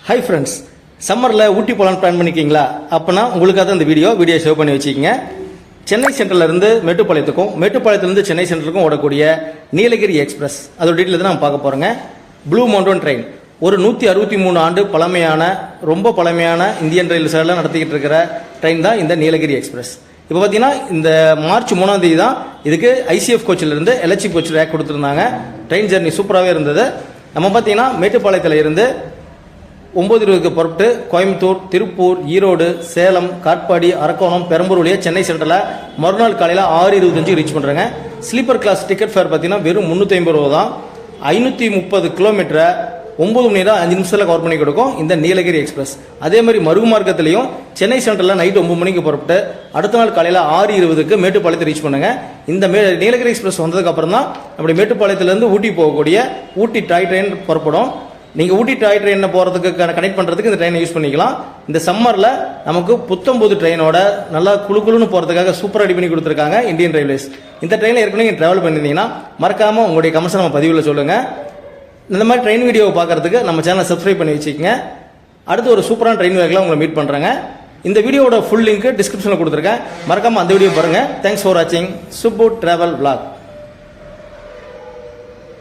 Hi friends, சம்மரில் ஊட்டி போகலான்னு plan பண்ணிக்கிங்களா? அப்போனா உங்களுக்காக இந்த வீடியோ சேவ் பண்ணி வச்சுக்கிங்க. சென்னை சென்ட்ரலேருந்து மேட்டுப்பாளையத்துக்கும் மேட்டுப்பாளையத்துலேருந்து சென்னை சென்ட்ரலுக்கும் ஓடக்கூடிய நீலகிரி எக்ஸ்பிரஸ் அதோட டீட்டெயில் தான் நம்ம பார்க்க போகிறோங்க. ப்ளூ மவுண்டன் ட்ரெயின் ஒரு 163 ஆண்டு பழமையான ரொம்ப பழமையான இந்தியன் ரயில் சேவையில் நடத்திக்கிட்டு இருக்கிற ட்ரெயின் தான் இந்த நீலகிரி எக்ஸ்பிரஸ். இப்போ பார்த்தீங்கன்னா இந்த மார்ச் 3ஆம் தேதி தான் இதுக்கு ஐசிஎஃப் கோச்சிலிருந்து எல்ஹெச்சி கோச் ரேக் கொடுத்துருந்தாங்க. ட்ரெயின் ஜர்னி சூப்பராகவே இருந்தது. நம்ம பார்த்தீங்கன்னா மேட்டுப்பாளையத்தில் இருந்து 9:20 புறப்பட்டு கோயம்புத்தூர், திருப்பூர், ஈரோடு, சேலம், காட்பாடி, அரக்கோணம், பெரம்பூர் வழியாக சென்னை சென்ட்ரலில் மறுநாள் காலையில் 6:25 ரீச் பண்ணுறேங்க. ஸ்லீப்பர் கிளாஸ் டிக்கெட் ஃபேர் பார்த்தீங்கன்னா வெறும் 350 ரூபா தான். 530 கிலோமீட்டரை 9 மணி நேரம் 5 நிமிஷத்தில் கவர் பண்ணி கொடுக்கும் இந்த நீலகிரி எக்ஸ்பிரஸ். அதே மாதிரி மருகு மார்க்கத்திலையும் சென்னை சென்ட்ரலில் நைட் 9 மணிக்கு புறப்பட்டு அடுத்த நாள் காலையில் 6:20 மேட்டுப்பாளையத்தை ரீச் பண்ணுங்க. இந்த நீலகிரி எக்ஸ்பிரஸ் வந்ததுக்கு அப்புறம் தான் அப்படி மேட்டுப்பாளையத்திலேருந்து ஊட்டி போகக்கூடிய ஊட்டி டாய் ட்ரெயின் புறப்படும். நீங்கள் ஊட்டி டாய் ட்ரெயினை போகிறதுக்கு கனெக்ட் பண்ணுறதுக்கு இந்த ட்ரெயினை யூஸ் பண்ணிக்கலாம். இந்த சம்மரில் நமக்கு புத்தம்புது ட்ரெயினோட நல்லா குழுன்னு போகிறதுக்காக சூப்பர் ரெடி பண்ணி கொடுத்துருக்காங்க இந்தியன் ரயில்வேஸ். இந்த ட்ரெயினில் ஏற்கனவே நீங்கள் ட்ராவல் பண்ணியிருந்தீங்கன்னா மறக்காமல் உங்களுடைய கமெண்ட்ஸை நம்ம பதிவில் சொல்லுங்கள். இந்த மாதிரி ட்ரெயின் வீடியோவை பார்க்குறதுக்கு நம்ம சேனலை சப்ஸ்கிரைப் பண்ணி வச்சுக்கோங்க. அடுத்து ஒரு சூப்பரான ட்ரெயின் வேக்கில் உங்களை மீட் பண்ணுறாங்க. இந்த வீடியோட ஃபுல் லிங்க் டிஸ்கிரிப்ஷனில் கொடுத்துருக்கேன். மறக்காமல் அந்த வீடியோ பாருங்கள். தேங்க்ஸ் ஃபார் வாட்சிங் சுப்பு ட்ராவல் விளாக்.